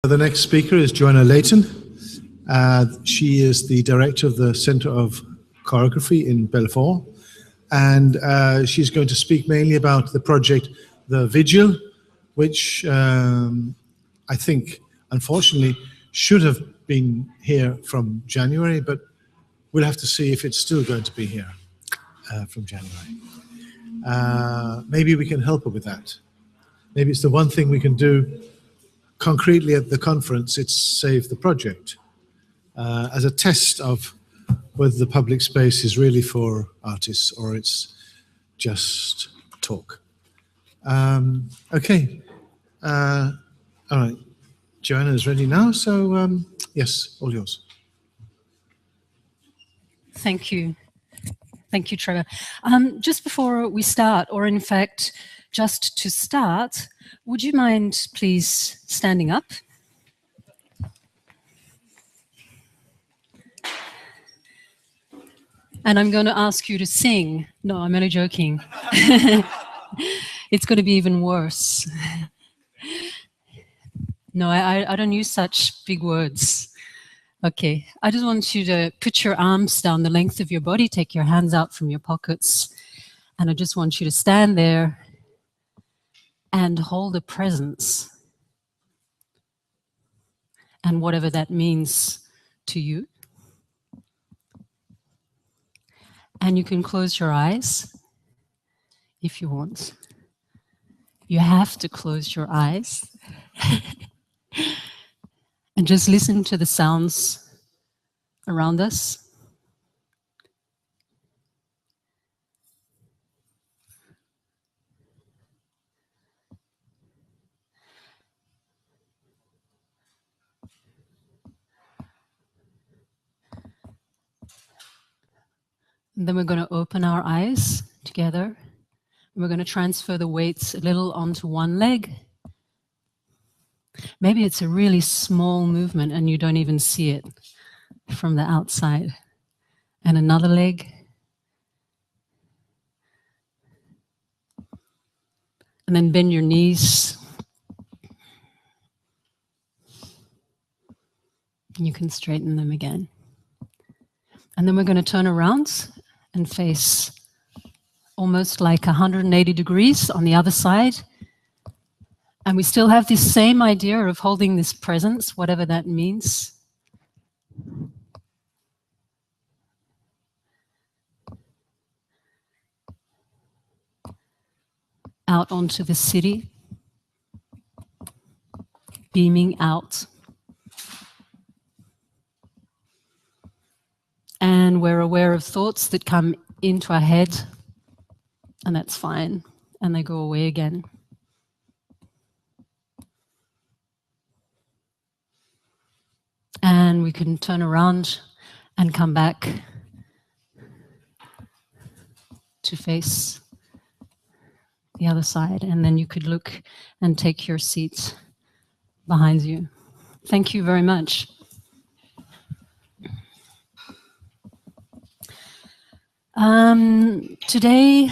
The next speaker is Joanne Leighton. She is the director of the Centre of Choreography in Belfort, and she's going to speak mainly about the project, the Vigil, which I think, unfortunately, should have been here from January, but we'll have to see if it's still going to be here from January. Maybe we can help her with that. Maybe it's the one thing we can do concretely at the conference. It's save the project as a test of whether the public space is really for artists or it's just talk. Okay, all right, Joanna is ready now, so yes, all yours. Thank you. Thank you, Trevor. Just before we start, or in fact, just to start, would you mind please standing up? And I'm going to ask you to sing. No, I'm only joking. It's going to be even worse. No, I don't use such big words. Okay, I just want you to put your arms down the length of your body, take your hands out from your pockets, and I just want you to stand there and hold a presence, and whatever that means to you. And you can close your eyes if you want. You have to close your eyes and just listen to the sounds around us. And then we're going to open our eyes together. We're going to transfer the weights a little onto one leg. Maybe it's a really small movement and you don't even see it from the outside. And another leg. And then bend your knees. And you can straighten them again. And then we're going to turn around and face almost like 180 degrees on the other side. And we still have this same idea of holding this presence, whatever that means. Out onto the city, beaming out. And we're aware of thoughts that come into our head, and that's fine, and they go away again. And we can turn around and come back to face the other side, and then you could look and take your seat behind you. Thank you very much. Today,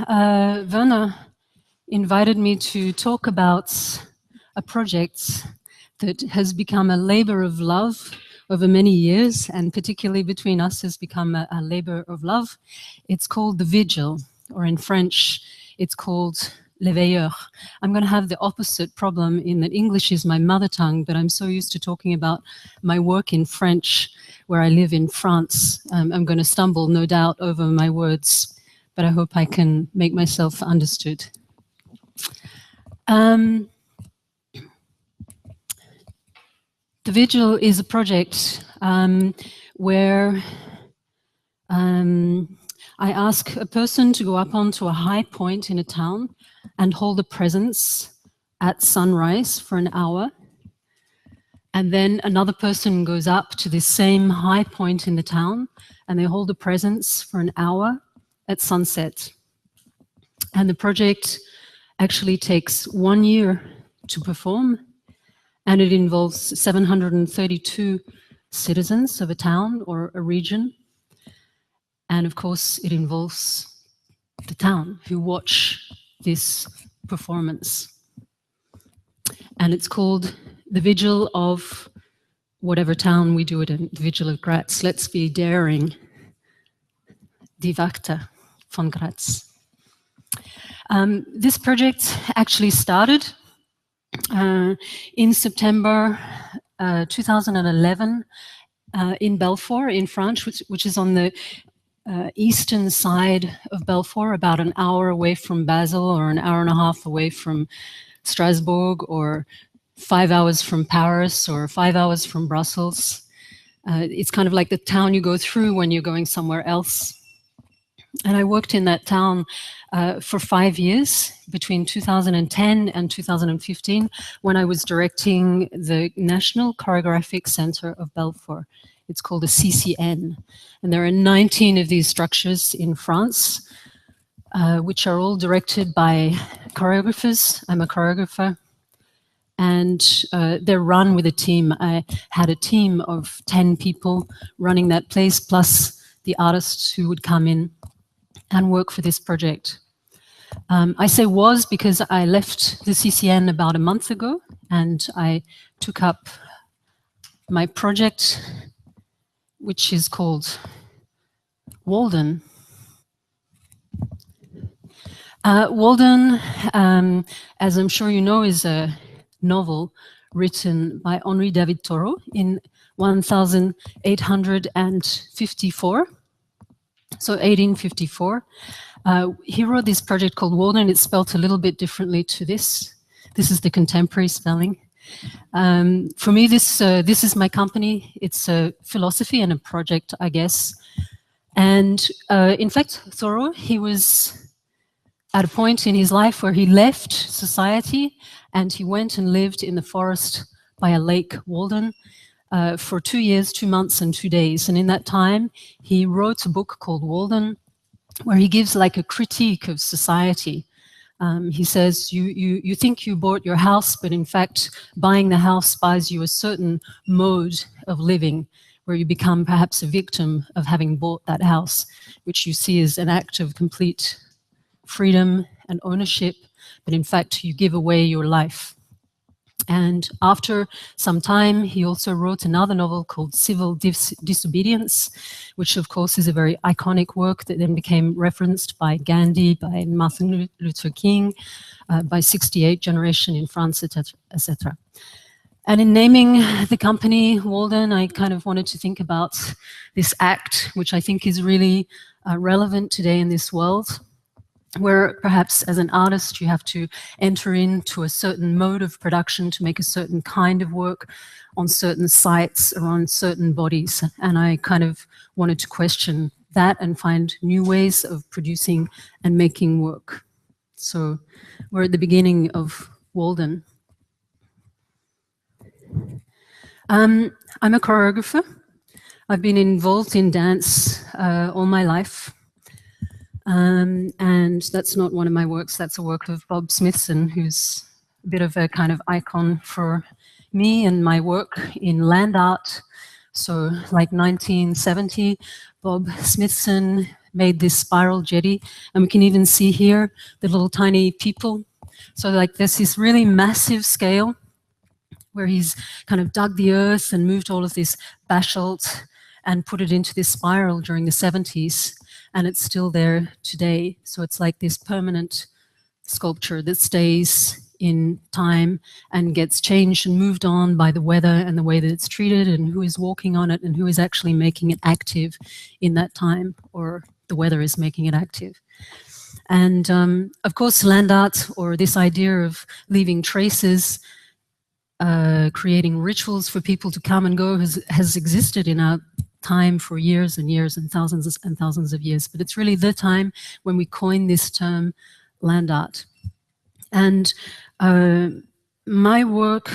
Werner invited me to talk about a project that has become a labor of love over many years, and particularly between us has become a labor of love. It's called the Vigil, or in French, it's called Les Veilleurs. I'm going to have the opposite problem in that English is my mother tongue, but I'm so used to talking about my work in French, where I live in France. I'm going to stumble, no doubt, over my words, but I hope I can make myself understood. The Vigil is a project where I ask a person to go up onto a high point in a town and hold a presence at sunrise for an hour. And then another person goes up to this same high point in the town and they hold a presence for an hour at sunset. And the project actually takes 1 year to perform, and it involves 732 citizens of a town or a region. And of course, it involves the town who watch this performance. And it's called the Vigil of whatever town we do it in, the Vigil of Graz. Let's be daring. Die Wachte von Graz. This project actually started in September 2011 in Belfort in France, which is on the eastern side of Belfort, about an hour away from Basel or an hour and a half away from Strasbourg, or 5 hours from Paris or 5 hours from Brussels. It's kind of like the town you go through when you're going somewhere else. And I worked in that town for 5 years, between 2010 and 2015, when I was directing the National Choreographic Centre of Belfort. It's called a CCN. And there are 19 of these structures in France, which are all directed by choreographers. I'm a choreographer. And they're run with a team. I had a team of 10 people running that place, plus the artists who would come in and work for this project. I say was because I left the CCN about a month ago, and I took up my project, which is called Walden. Walden, as I'm sure you know, is a novel written by Henri David Thoreau in 1854. So 1854. He wrote this project called Walden. It's spelled a little bit differently to this. This is the contemporary spelling. For me, this is my company. It's a philosophy and a project, I guess. And in fact, Thoreau, he was at a point in his life where he left society and he went and lived in the forest by a lake, Walden, for 2 years, 2 months and 2 days. And in that time, he wrote a book called Walden, where he gives like a critique of society. He says, you think you bought your house, but in fact, buying the house buys you a certain mode of living, where you become perhaps a victim of having bought that house, which you see as an act of complete freedom and ownership, but in fact, you give away your life. And after some time, he also wrote another novel called Civil Disobedience, which of course is a very iconic work that then became referenced by Gandhi, by Martin Luther King, by 68 generation in France, etc. And in naming the company Walden, I kind of wanted to think about this act, which I think is really relevant today in this world, where perhaps as an artist you have to enter into a certain mode of production to make a certain kind of work on certain sites or on certain bodies. And I kind of wanted to question that and find new ways of producing and making work. So we're at the beginning of Walden. I'm a choreographer. I've been involved in dance all my life. And that's not one of my works, that's a work of Bob Smithson, who's a bit of a kind of icon for me and my work in land art. So like 1970, Bob Smithson made this spiral jetty, and we can even see here the little tiny people. So like there's this really massive scale where he's kind of dug the earth and moved all of this basalt and put it into this spiral during the 70s. And it's still there today. So it's like this permanent sculpture that stays in time and gets changed and moved on by the weather and the way that it's treated and who is walking on it and who is actually making it active in that time, or the weather is making it active. And of course, land art, or this idea of leaving traces, creating rituals for people to come and go, has existed in our time for years and years and thousands of years. But it's really the time when we coined this term land art. And my work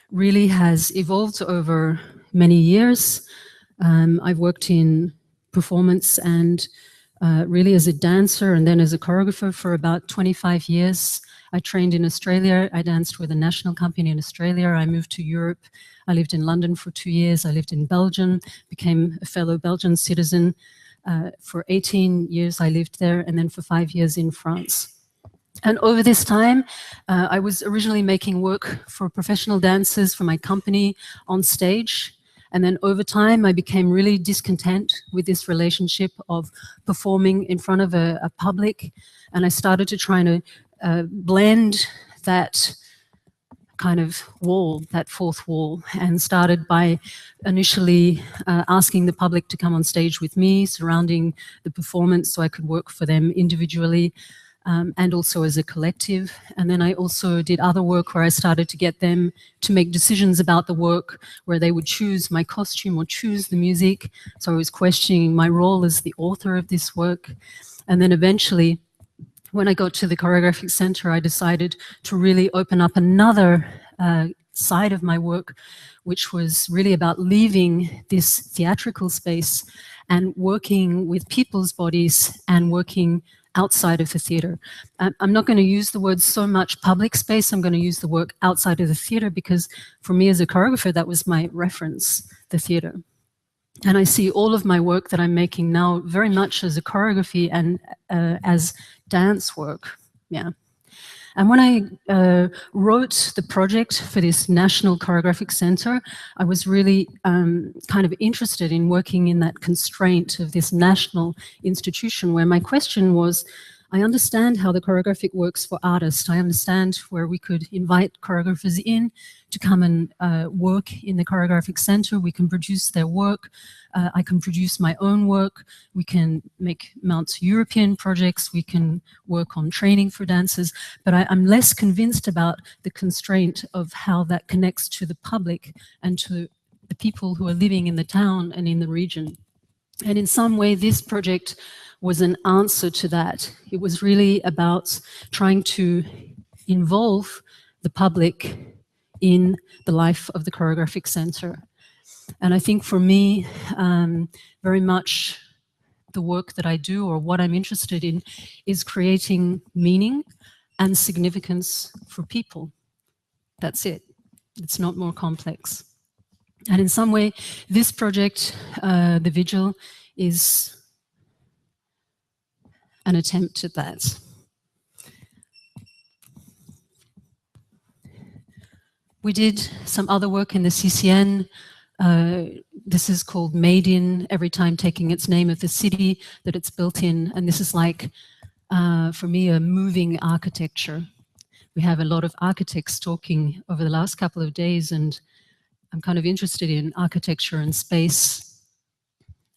really has evolved over many years. I've worked in performance and really as a dancer and then as a choreographer for about 25 years. I trained in Australia. I danced with a national company in Australia. I moved to Europe. I lived in London for 2 years. I lived in Belgium, became a fellow Belgian citizen. For 18 years I lived there, and then for 5 years in France. And over this time, I was originally making work for professional dancers for my company on stage. And then over time, I became really discontent with this relationship of performing in front of a public. And I started to try to blend that kind of wall, that fourth wall, and started by initially asking the public to come on stage with me, surrounding the performance so I could work for them individually. And also as a collective. And then I also did other work where I started to get them to make decisions about the work, where they would choose my costume or choose the music. So I was questioning my role as the author of this work. And then eventually, when I got to the Choreographic Centre, I decided to really open up another side of my work, which was really about leaving this theatrical space and working with people's bodies and working outside of the theatre. I'm not going to use the word so much public space, I'm going to use the work outside of the theatre, because for me as a choreographer, that was my reference, the theatre. And I see all of my work that I'm making now very much as a choreography and as dance work, yeah. And when I wrote the project for this National Choreographic Centre, I was really kind of interested in working in that constraint of this national institution, where my question was, I understand how the choreographic works for artists. I understand where we could invite choreographers in to come and work in the Choreographic Centre. We can produce their work. I can produce my own work. We can mount European projects. We can work on training for dancers. But I'm less convinced about the constraint of how that connects to the public and to the people who are living in the town and in the region. And in some way, this project was an answer to that. It was really about trying to involve the public in the life of the Choreographic Centre. And I think for me, very much the work that I do, or what I'm interested in, is creating meaning and significance for people. That's it. It's not more complex. And in some way, this project, the Vigil, is an attempt at that. We did some other work in the CCN. This is called Made In, every time taking its name of the city that it's built in. And this is like, for me, a moving architecture. We have a lot of architects talking over the last couple of days, and I'm kind of interested in architecture and space.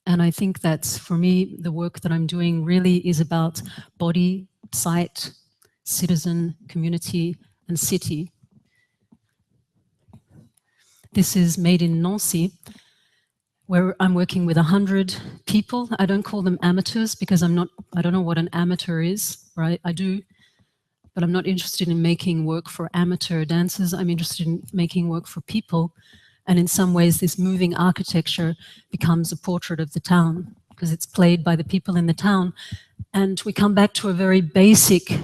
And I think that, for me, the work that I'm doing really is about body, site, citizen, community, and city. This is Made in Nancy, where I'm working with 100 people. I don't call them amateurs because I don't know what an amateur is, right? I do, but I'm not interested in making work for amateur dancers. I'm interested in making work for people. And in some ways, this moving architecture becomes a portrait of the town because it's played by the people in the town. And we come back to a very basic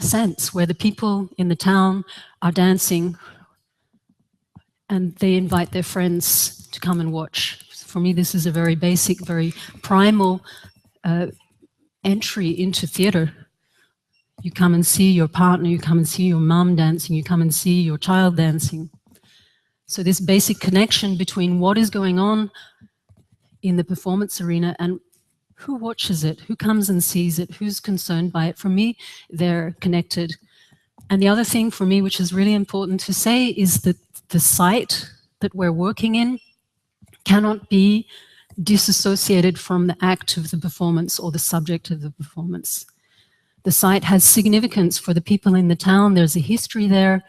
sense where the people in the town are dancing and they invite their friends to come and watch. For me, this is a very basic, very primal entry into theatre. You come and see your partner, you come and see your mom dancing, you come and see your child dancing. So this basic connection between what is going on in the performance arena and who watches it, who comes and sees it, who's concerned by it. For me, they're connected. And the other thing for me, which is really important to say, is that the site that we're working in cannot be disassociated from the act of the performance or the subject of the performance. The site has significance for the people in the town. There's a history there.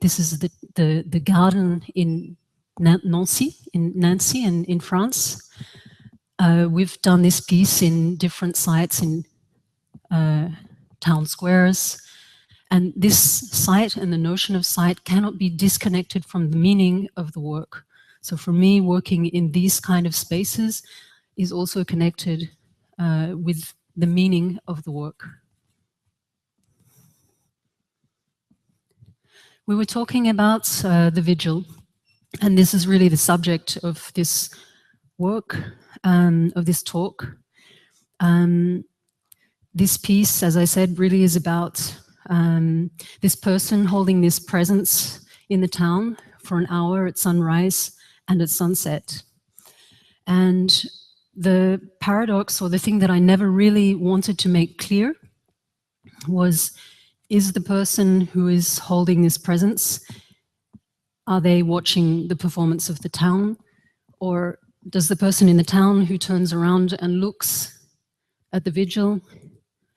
This is the garden in Nancy in France. We've done this piece in different sites in town squares. And this site and the notion of site cannot be disconnected from the meaning of the work. So for me, working in these kind of spaces is also connected with the meaning of the work. We were talking about the Vigil, and this is really the subject of this work, of this talk. this piece, as I said, really is about this person holding this presence in the town for an hour at sunrise and at sunset. And the paradox, or the thing that I never really wanted to make clear, was, is the person who is holding this presence, are they watching the performance of the town? Or does the person in the town who turns around and looks at the vigil,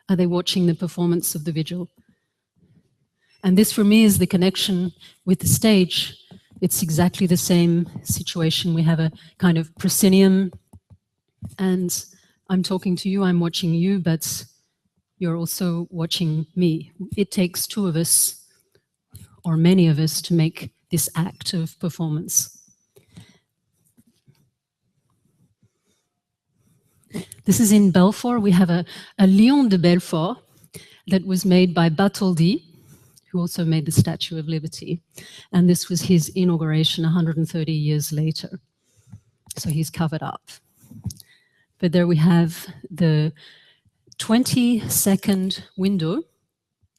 are they watching the performance of the vigil? And this for me is the connection with the stage. It's exactly the same situation. We have a kind of proscenium, and I'm talking to you, I'm watching you, but you're also watching me. It takes two of us, or many of us, to make this act of performance. This is in Belfort. We have a Lion de Belfort that was made by Bartholdi, who also made the Statue of Liberty. And this was his inauguration 130 years later. So he's covered up. But there we have the 20-second window,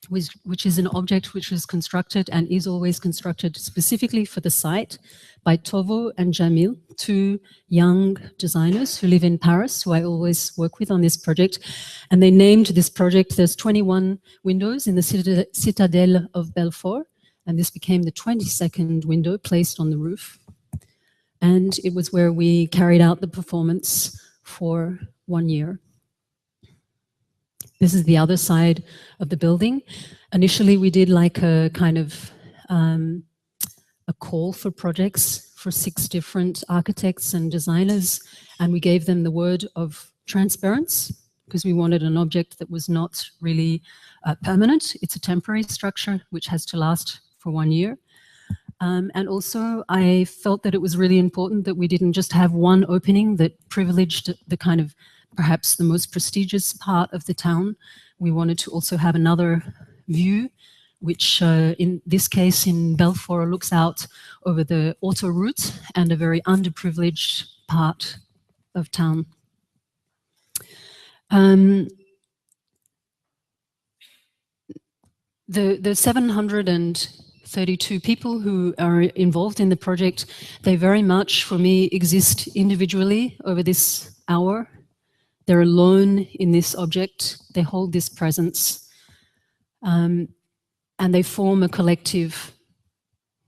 which is an object which was constructed and is always constructed specifically for the site by Tovo and Jamil, two young designers who live in Paris, who I always work with on this project. And they named this project, there's 21 windows in the Citadel of Belfort, and this became the 22nd window placed on the roof. And it was where we carried out the performance for 1 year. This is the other side of the building. Initially, we did like a kind of a call for projects for 6 different architects and designers, and we gave them the word of transparency, because we wanted an object that was not really permanent. It's a temporary structure which has to last for 1 year. And also, I felt that it was really important that we didn't just have one opening that privileged the kind of perhaps the most prestigious part of the town. We wanted to also have another view, which in this case in Belfort looks out over the autoroute and a very underprivileged part of town. The 732 people who are involved in the project, they very much, for me, exist individually over this hour. They're alone in this object, they hold this presence, and they form a collective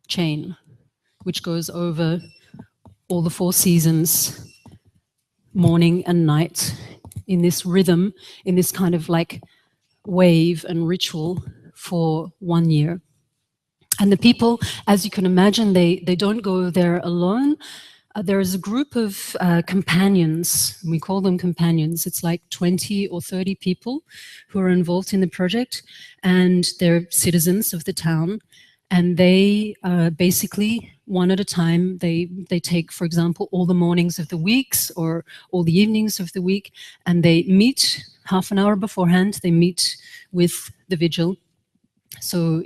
chain, which goes over all the 4 seasons, morning and night, in this rhythm, in this kind of like wave and ritual for 1 year. And the people, as you can imagine, they don't go there alone. There is a group of companions, we call them companions. It's like 20 or 30 people who are involved in the project, and they're citizens of the town. And they basically, one at a time, they take, for example, all the mornings of the weeks or all the evenings of the week, and they meet half an hour beforehand. They meet with the vigil. So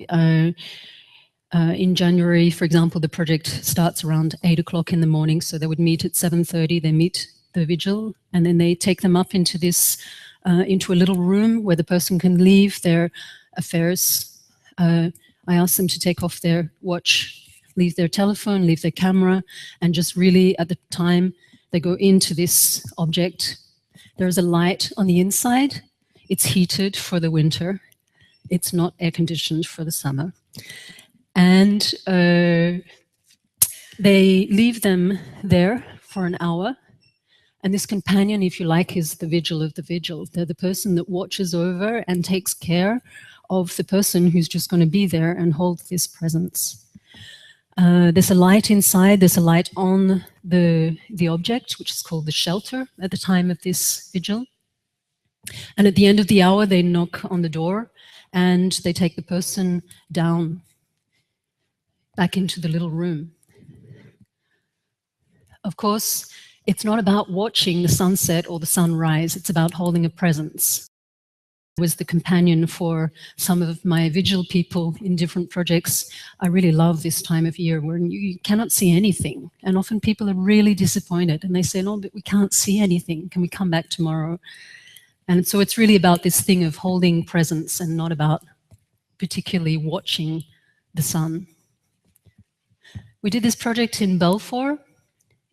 in January, for example, the project starts around 8 o'clock in the morning. So they would meet at 7:30, they meet the vigil, and then they take them up into this, into a little room where the person can leave their affairs. I ask them to take off their watch, leave their telephone, leave their camera, and just really at the time they go into this object. There's a light on the inside. It's heated for the winter. It's not air conditioned for the summer. And they leave them there for an hour. And this companion, if you like, is the vigil of the vigil. They're the person that watches over and takes care of the person who's just going to be there and hold this presence. There's a light inside, there's a light on the object, which is called the shelter at the time of this vigil. And at the end of the hour, they knock on the door and they take the person down back into the little room. Of course, it's not about watching the sunset or the sunrise, it's about holding a presence. I was the companion for some of my vigil people in different projects. I really love this time of year where you cannot see anything. And often people are really disappointed and they say, no, but we can't see anything. Can we come back tomorrow? And so it's really about this thing of holding presence and not about particularly watching the sun. We did this project in Belfort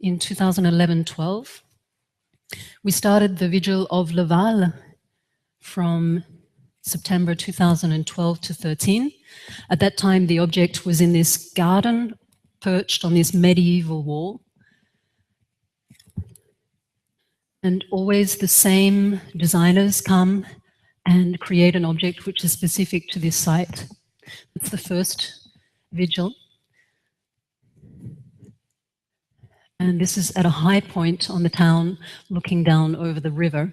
in 2011-12. We started the Vigil of Laval from September 2012 to 13. At that time, the object was in this garden, perched on this medieval wall. And always the same designers come and create an object which is specific to this site. It's the first vigil. And this is at a high point on the town, looking down over the river.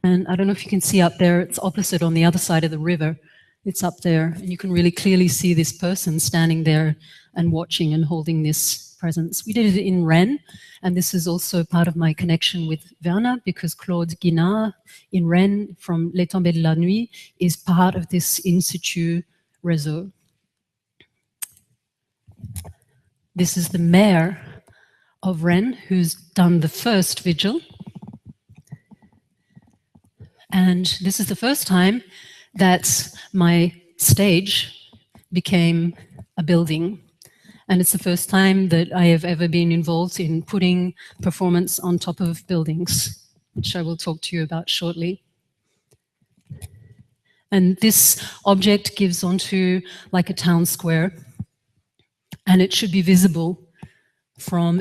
And I don't know if you can see up there, it's opposite on the other side of the river. It's up there, and you can really clearly see this person standing there and watching and holding this presence. We did it in Rennes, and this is also part of my connection with Werner, because Claude Guinard in Rennes from Les Tombées de la Nuit is part of this In Situ réseau. This is the mayor of Rennes who's done the first vigil. And this is the first time that my stage became a building. And it's the first time that I have ever been involved in putting performance on top of buildings, which I will talk to you about shortly. And this object gives onto like a town square, and it should be visible from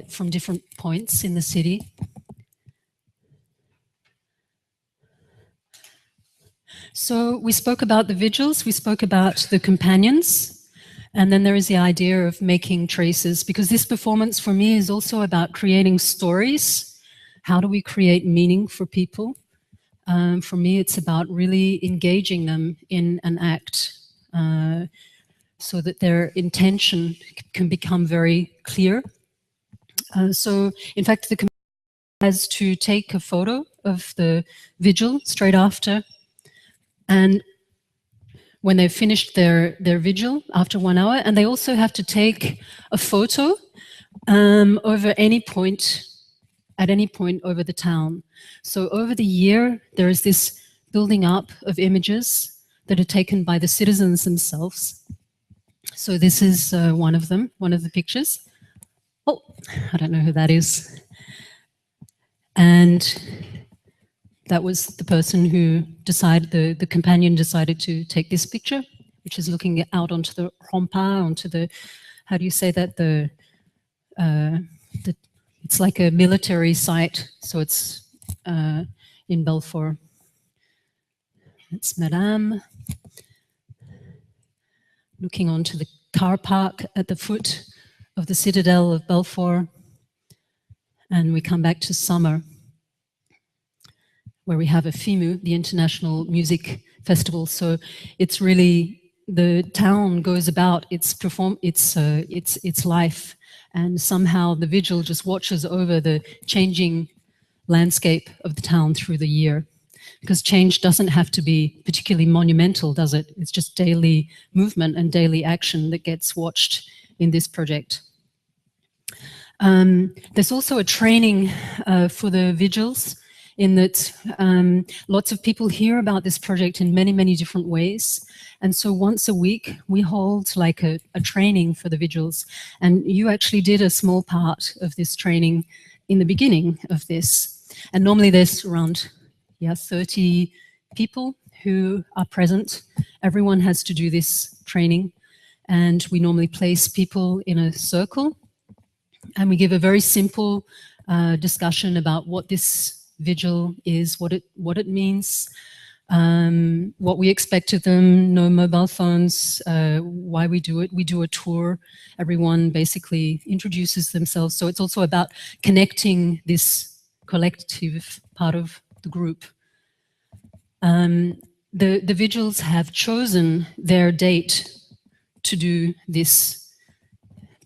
from different points in the city. So we spoke about the vigils, we spoke about the companions, and then there is the idea of making traces, because this performance for me is also about creating stories. How do we create meaning for people? For me, it's about really engaging them in an act so that their intention can become very clear. So, in fact, the companion has to take a photo of the vigil straight after. And when they've finished their vigil after 1 hour, and they also have to take a photo over any point, at any point over the town. So over the year, there is this building up of images that are taken by the citizens themselves. So this is one of them, one of the pictures. Oh, I don't know who that is. And that was the person who decided, the companion decided to take this picture, which is looking out onto the rempart, onto the, how do you say that, it's like a military site, so it's in Belfort. It's Madame, looking onto the car park at the foot of the citadel of Belfort. And we come back to summer, where we have a FIMU, the International Music Festival. So it's really, the town goes about its life, and somehow the vigil just watches over the changing landscape of the town through the year. Because change doesn't have to be particularly monumental, does it? It's just daily movement and daily action that gets watched in this project. There's also a training for the vigils, in that lots of people hear about this project in many, many different ways. And so once a week, we hold like a training for the vigils. And you actually did a small part of this training in the beginning of this. And normally there's around 30 people who are present. Everyone has to do this training. And we normally place people in a circle. And we give a very simple discussion about what this vigil is, what it means, what we expect of them, no mobile phones, why we do it. We do a tour. Everyone basically introduces themselves. So it's also about connecting this collective part of the group. The vigils have chosen their date to do this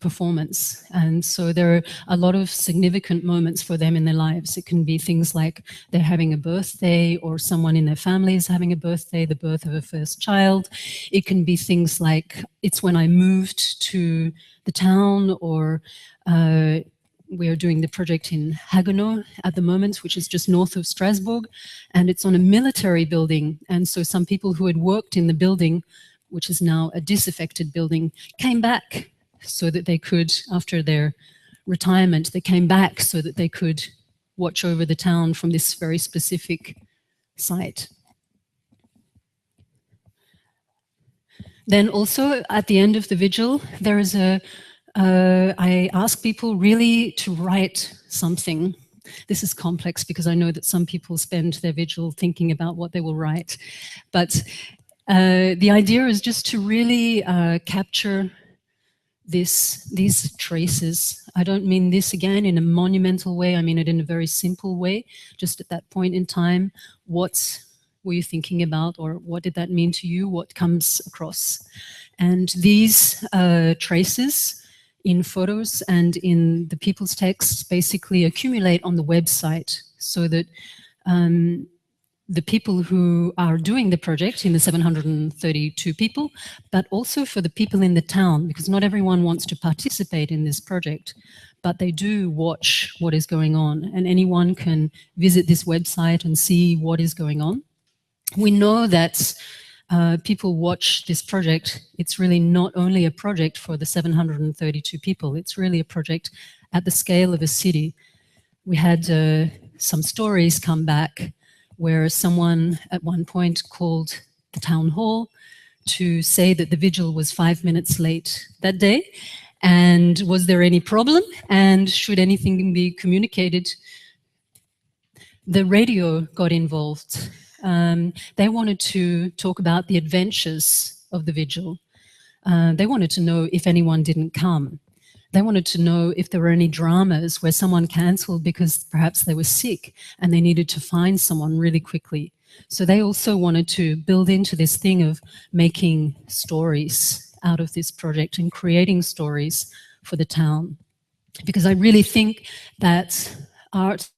performance, and so there are a lot of significant moments for them in their lives. It can be things like they're having a birthday, or someone in their family is having a birthday, the birth of a first child. It can be things like, it's when I moved to the town, or we are doing the project in Haguenau at the moment, which is just north of Strasbourg, and it's on a military building. And so some people who had worked in the building, which is now a disaffected building, came back so that they could, after their retirement, they came back so that they could watch over the town from this very specific site. Then also at the end of the vigil, there is I ask people really to write something. This is complex because I know that some people spend their vigil thinking about what they will write. But the idea is just to really capture these traces. I don't mean this again in a monumental way, I mean it in a very simple way, just at that point in time, what were you thinking about, or what did that mean to you, what comes across. And these traces in photos and in the people's texts basically accumulate on the website, so that the people who are doing the project, in the 732 people, but also for the people in the town, because not everyone wants to participate in this project, but they do watch what is going on, and anyone can visit this website and see what is going on. We know that people watch this project. It's really not only a project for the 732 people, it's really a project at the scale of a city. We had some stories come back where someone at one point called the town hall to say that the vigil was 5 minutes late that day, and was there any problem, and should anything be communicated. The radio got involved. They wanted to talk about the adventures of the vigil. They wanted to know if anyone didn't come. They wanted to know if there were any dramas where someone cancelled because perhaps they were sick and they needed to find someone really quickly. So they also wanted to build into this thing of making stories out of this project and creating stories for the town. Because I really think that art,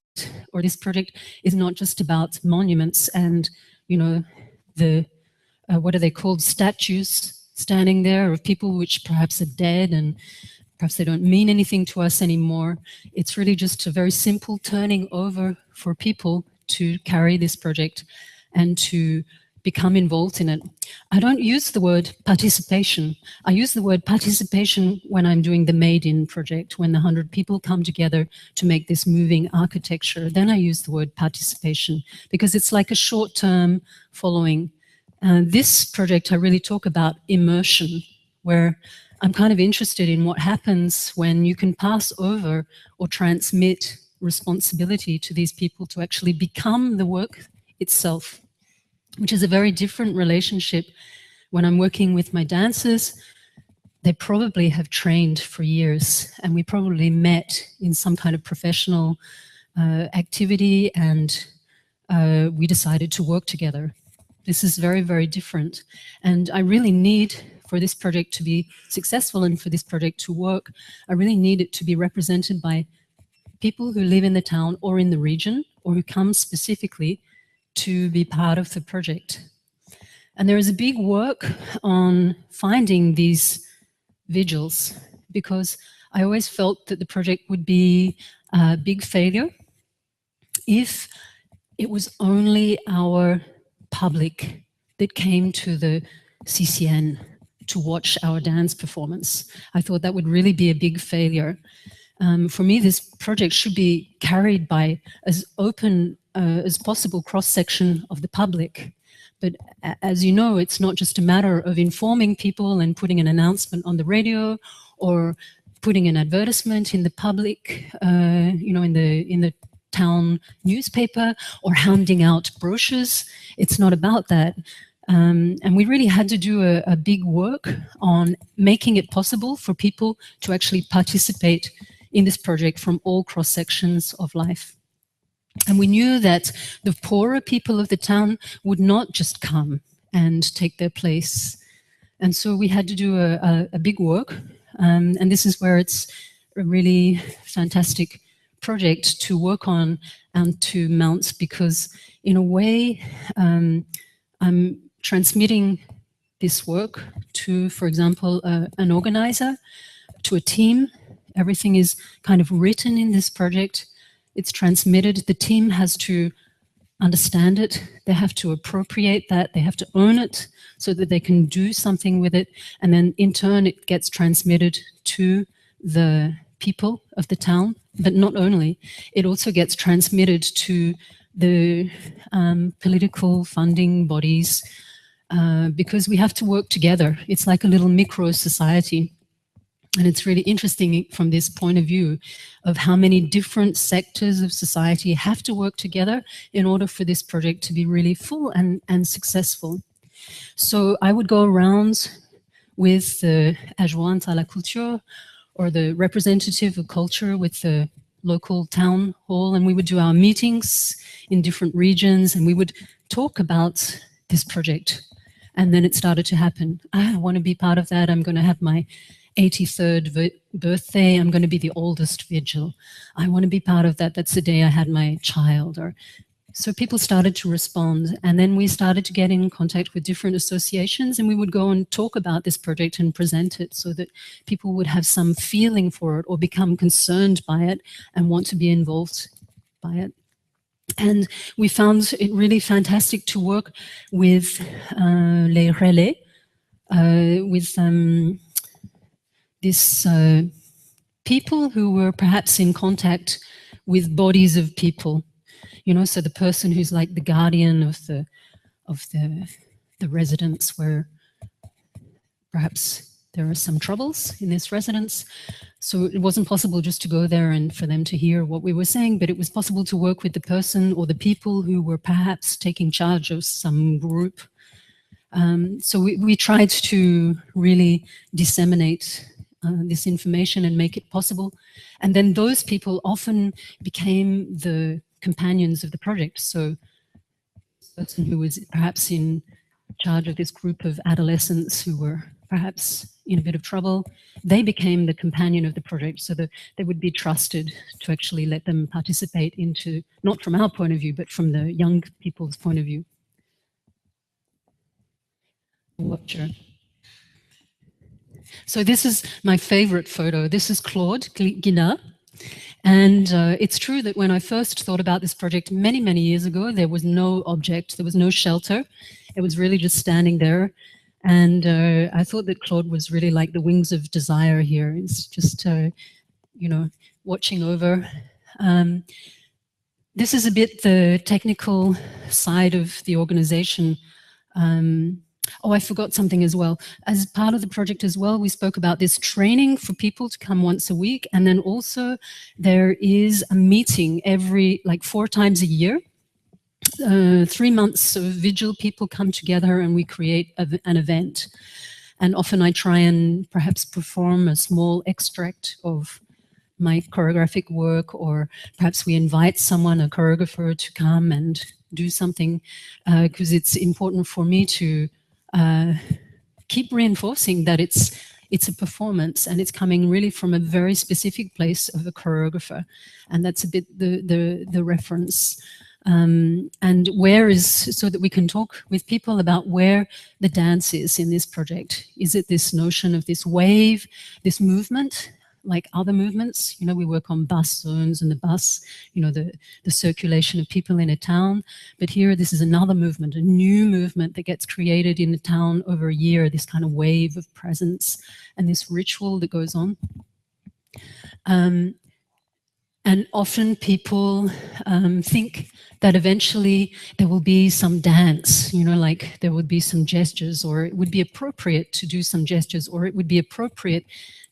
or this project, is not just about monuments and, you know, the, what are they called, statues standing there of people which perhaps are dead and perhaps they don't mean anything to us anymore. It's really just a very simple turning over for people to carry this project and to become involved in it. I don't use the word participation. I use the word participation when I'm doing the Made In project, when the 100 people come together to make this moving architecture. Then I use the word participation because it's like a short-term following. This project, I really talk about immersion, where I'm kind of interested in what happens when you can pass over or transmit responsibility to these people to actually become the work itself, which is a very different relationship. When I'm working with my dancers, they probably have trained for years, and we probably met in some kind of professional activity, and we decided to work together. This is very, very different. And I really need, for this project to be successful and for this project to work, I really need it to be represented by people who live in the town or in the region, or who come specifically to be part of the project. And there is a big work on finding these vigils, because I always felt that the project would be a big failure if it was only our public that came to the CCN to watch our dance performance. I thought that would really be a big failure. For me, this project should be carried by as open as possible cross-section of the public. But as you know, it's not just a matter of informing people and putting an announcement on the radio or putting an advertisement in the public, you know, in the town newspaper, or handing out brochures. It's not about that. And we really had to do a big work on making it possible for people to actually participate in this project from all cross-sections of life. And we knew that the poorer people of the town would not just come and take their place. And so we had to do a big work. And this is where it's a really fantastic project to work on and to mount, because in a way, I'm transmitting this work to, for example, an organizer, to a team, Everything is kind of written in this project. It's transmitted. The team has to understand it. They have to appropriate that. They have to own it so that they can do something with it. And then in turn, it gets transmitted to the people of the town. But not only, it also gets transmitted to the political funding bodies, because we have to work together. It's like a little micro society. And it's really interesting from this point of view of how many different sectors of society have to work together in order for this project to be really full and successful. So I would go around with the adjointe à la culture, or the representative of culture with the local town hall, and we would do our meetings in different regions, and we would talk about this project. And then it started to happen. I want to be part of that. I'm going to have my 83rd birthday. I'm going to be the oldest Vigil. I want to be part of that. That's the day I had my child. Or so people started to respond, and then we started to get in contact with different associations, and we would go and talk about this project and present it so that people would have some feeling for it or become concerned by it and want to be involved by it. And we found it really fantastic to work with les relais, with this people who were perhaps in contact with bodies of people, you know, so the person who's like the guardian of the residence, where perhaps there are some troubles in this residence. So it wasn't possible just to go there and for them to hear what we were saying, but it was possible to work with the person or the people who were perhaps taking charge of some group. So we tried to really disseminate this information and make it possible. And then those people often became the companions of the project. So the person who was perhaps in charge of this group of adolescents who were perhaps in a bit of trouble, they became the companion of the project, so that they would be trusted to actually let them participate into, not from our point of view, but from the young people's point of view. Watcher. So this is my favorite photo. This is Claude Guinard. And it's true that when I first thought about this project many, many years ago, there was no object, there was no shelter. It was really just standing there. And I thought that Claude was really like the wings of desire here. It's just, you know, watching over. This is a bit the technical side of the organization. Oh, I forgot something as well. As part of the project as well, we spoke about this training for people to come once a week. And then also there is a meeting every, like 4 times a year. 3 months of Vigil, people come together and we create an event. And often I try and perhaps perform a small extract of my choreographic work, or perhaps we invite someone, a choreographer, to come and do something, because it's important for me to keep reinforcing that it's a performance and it's coming really from a very specific place of a choreographer. And that's a bit the reference. And where is, so that we can talk with people about where the dance is in this project. Is it this notion of this wave, this movement, like other movements? You know, we work on bus zones and the bus, you know, the circulation of people in a town. But here, this is another movement, a new movement that gets created in the town over a year, this kind of wave of presence and this ritual that goes on. And often people think that eventually there will be some dance, you know, like there would be some gestures, or it would be appropriate to do some gestures, or it would be appropriate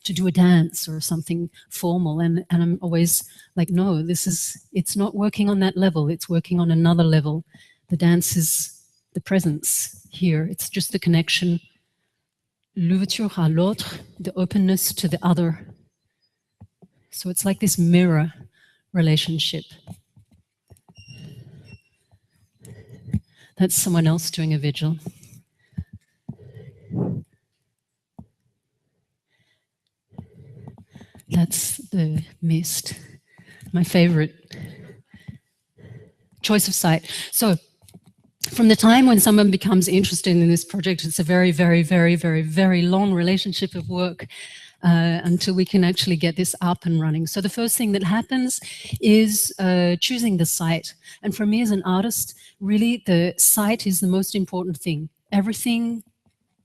to do a dance or something formal. And I'm always like, no, it's not working on that level. It's working on another level. The dance is the presence here. It's just the connection. L'ouverture à l'autre, the openness to the other. So it's like this mirror relationship. That's someone else doing a vigil. That's the mist. My favorite choice of site. So from the time when someone becomes interested in this project, it's a very, very, very, very, very long relationship of work. until we can actually get this up and running. So the first thing that happens is choosing the site. And for me as an artist, really the site is the most important thing. Everything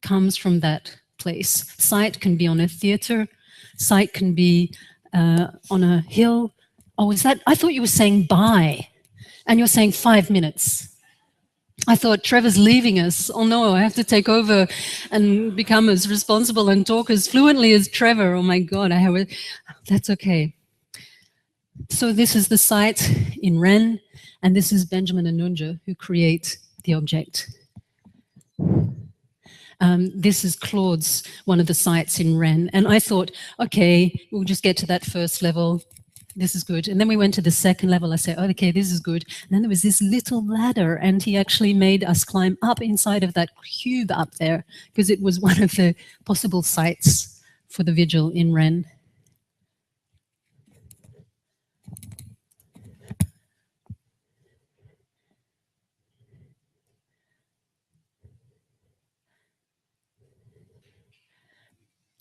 comes from that place. Site can be on a theater, site can be on a hill. Oh, is that, I thought you were saying bye, and you're saying 5 minutes. I thought Trevor's leaving us. Oh no, I have to take over and become as responsible and talk as fluently as Trevor. Oh my God, that's okay. So this is the site in Rennes, and this is Benjamin and Nunja who create the object. This is Claude's, one of the sites in Rennes. And I thought, okay, we'll just get to that first level. This is good. And then we went to the second level. I said, oh, okay, this is good. And then there was this little ladder, and he actually made us climb up inside of that cube up there, because it was one of the possible sites for the Vigil in Rennes.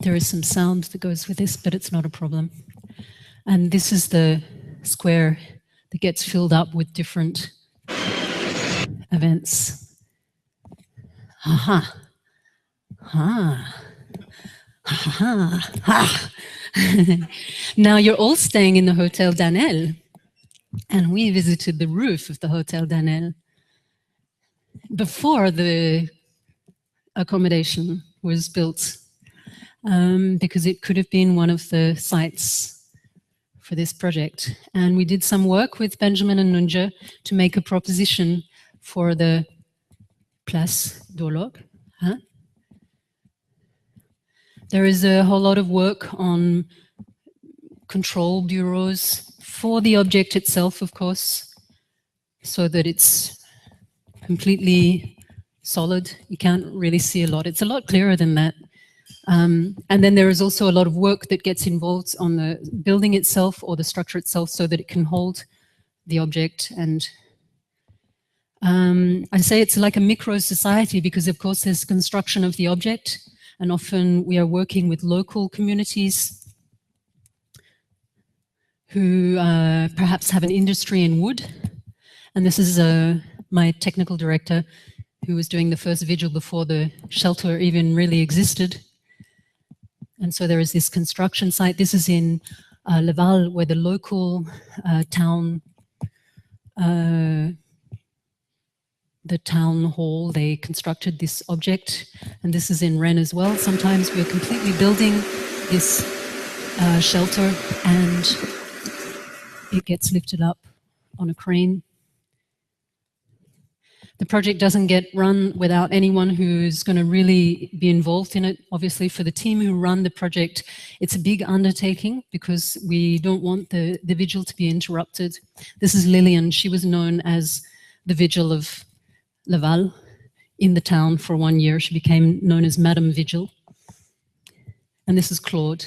There is some sound that goes with this, but it's not a problem. And this is the square that gets filled up with different events. Aha. Ha. Ha. Ha. Now you're all staying in the Hotel Danel, and we visited the roof of the Hotel Danel before the accommodation was built, because it could have been one of the sites for this project. And we did some work with Benjamin and Nunja to make a proposition for the Place d'Orlog. Huh? There is a whole lot of work on control bureaus for the object itself, of course, so that it's completely solid. You can't really see a lot. It's a lot clearer than that. And then there is also a lot of work that gets involved on the building itself or the structure itself, so that it can hold the object. And I say it's like a micro society, because of course there's construction of the object, and often we are working with local communities who perhaps have an industry in wood. And this is my technical director, who was doing the first Vigil before the shelter even really existed. And so there is this construction site. This is in Laval, where the local town, the town hall, they constructed this object. And this is in Rennes as well. Sometimes we're completely building this shelter, and it gets lifted up on a crane. The project doesn't get run without anyone who's going to really be involved in it. Obviously, for the team who run the project, it's a big undertaking, because we don't want the Vigil to be interrupted. This is Lillian. She was known as the Vigil of Laval in the town for 1 year. She became known as Madame Vigil. And this is Claude.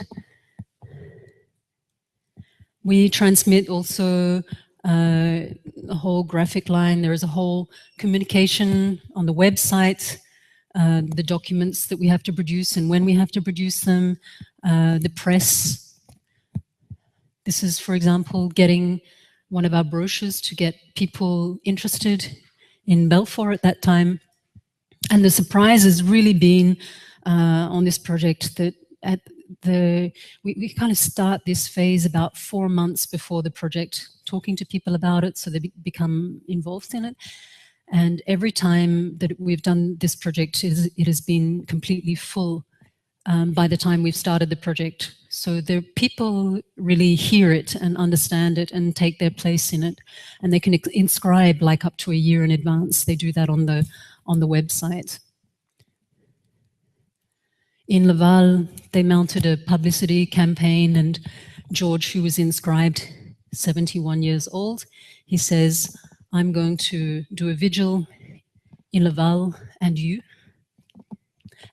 We transmit also a whole graphic line. There is a whole communication on the website, the documents that we have to produce and when we have to produce them, the press. This is, for example, getting one of our brochures to get people interested in Belfort at that time. And the surprise has really been on this project that we kind of start this phase about 4 months before the project, talking to people about it so they become involved in it. And every time that we've done this project, it has been completely full by the time we've started the project. So the people really hear it and understand it and take their place in it. And they can inscribe like up to a year in advance. They do that on the website. In Laval, they mounted a publicity campaign, and George, who was inscribed, 71 years old, he says, I'm going to do a vigil in Laval and you.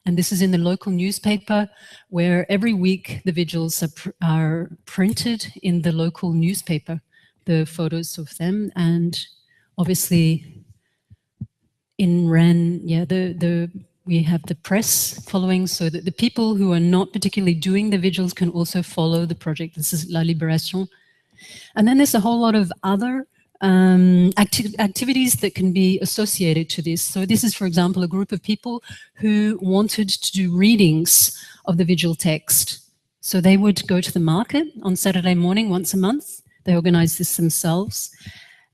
And this is in the local newspaper, where every week the vigils are printed in the local newspaper, the photos of them. And obviously in Rennes, yeah, We have the press following, so that the people who are not particularly doing the vigils can also follow the project. This is La Libération. And then there's a whole lot of other activities that can be associated to this. So this is, for example, a group of people who wanted to do readings of the vigil text. So they would go to the market on Saturday morning once a month. They organized this themselves.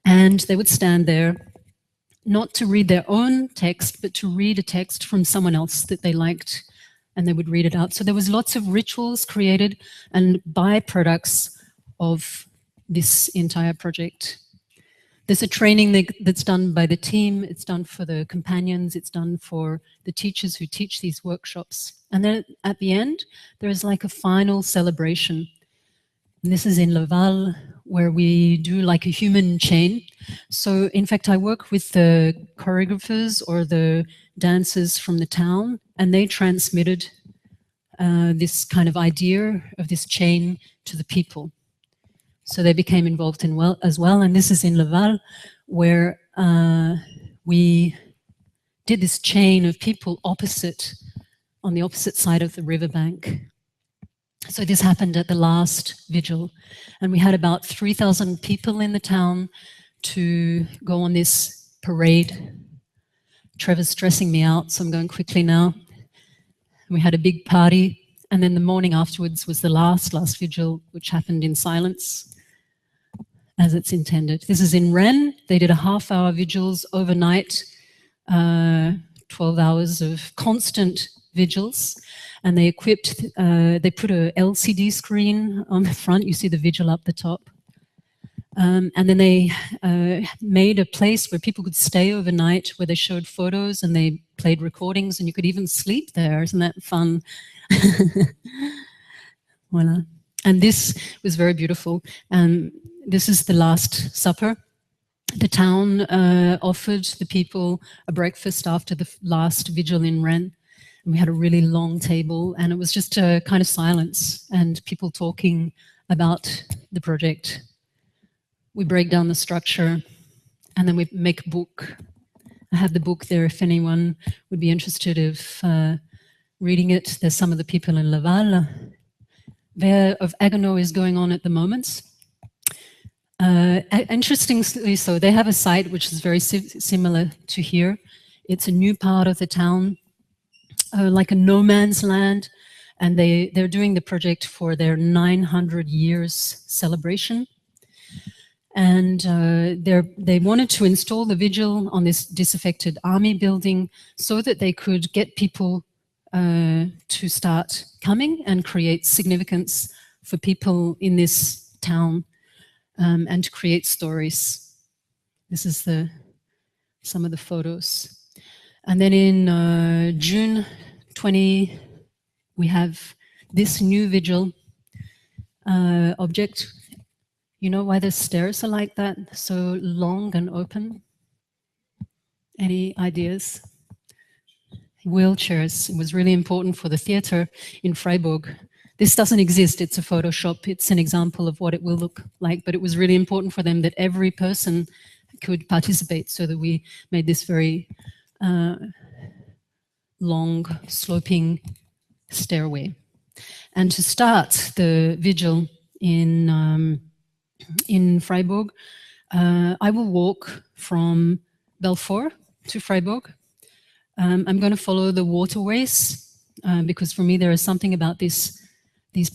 And they would stand there, not to read their own text, but to read a text from someone else that they liked, and they would read it out. So there was lots of rituals created and byproducts of this entire project. There's a training that's done by the team, it's done for the companions, it's done for the teachers who teach these workshops. And then at the end, there is like a final celebration. And this is in Laval, where we do like a human chain. So in fact, I work with the choreographers or the dancers from the town, and they transmitted this kind of idea of this chain to the people. So they became involved in as well. And this is in Laval, where we did this chain of people on the opposite side of the riverbank. So this happened at the last vigil, and we had about 3,000 people in the town to go on this parade. Trevor's stressing me out, so I'm going quickly now. We had a big party, and then the morning afterwards was the last vigil, which happened in silence, as it's intended. This is in Rennes. They did a half-hour vigils overnight, 12 hours of constant vigils, and they equipped, they put a LCD screen on the front. You see the vigil up the top. And then they made a place where people could stay overnight, where they showed photos and they played recordings, and you could even sleep there. Isn't that fun? Voila. And this was very beautiful. And this is the Last Supper. The town offered the people a breakfast after the last vigil in Rennes. And we had a really long table, and it was just a kind of silence and people talking about the project. We break down the structure, and then we make a book. I have the book there if anyone would be interested in reading it. There's some of the people in Laval. There of Haguenau is going on at the moment. Interestingly so, they have a site which is very similar to here. It's a new part of the town, like a no man's land, and they're doing the project for their 900 years celebration. And they wanted to install the vigil on this disaffected army building so that they could get people to start coming and create significance for people in this town, and to create stories. This is some of the photos. And then in June 20, we have this new vigil object. You know why the stairs are like that, so long and open? Any ideas? Wheelchairs. It was really important for the theater in Freiburg. This doesn't exist, it's a Photoshop. It's an example of what it will look like, but it was really important for them that every person could participate, so that we made this very long, sloping stairway. And to start the vigil in Freiburg, I will walk from Belfort to Freiburg. I'm going to follow the waterways, because for me there is something about these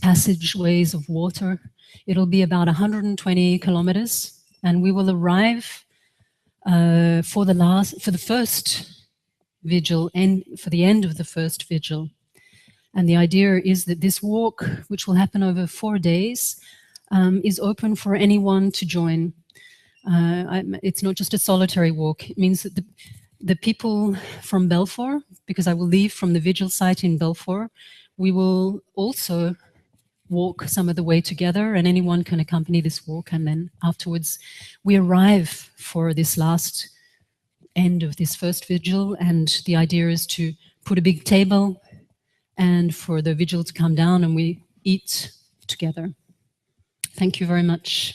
passageways of water. It'll be about 120 kilometers, and we will arrive for the first vigil and for the end of the first vigil. And the idea is that this walk, which will happen over 4 days, is open for anyone to join. It's not just a solitary walk. It means that the people from Belfort, because I will leave from the vigil site in Belfort, we will also walk some of the way together, and anyone can accompany this walk. And then afterwards we arrive for this last end of this first vigil, and the idea is to put a big table and for the vigil to come down and we eat together. Thank you very much.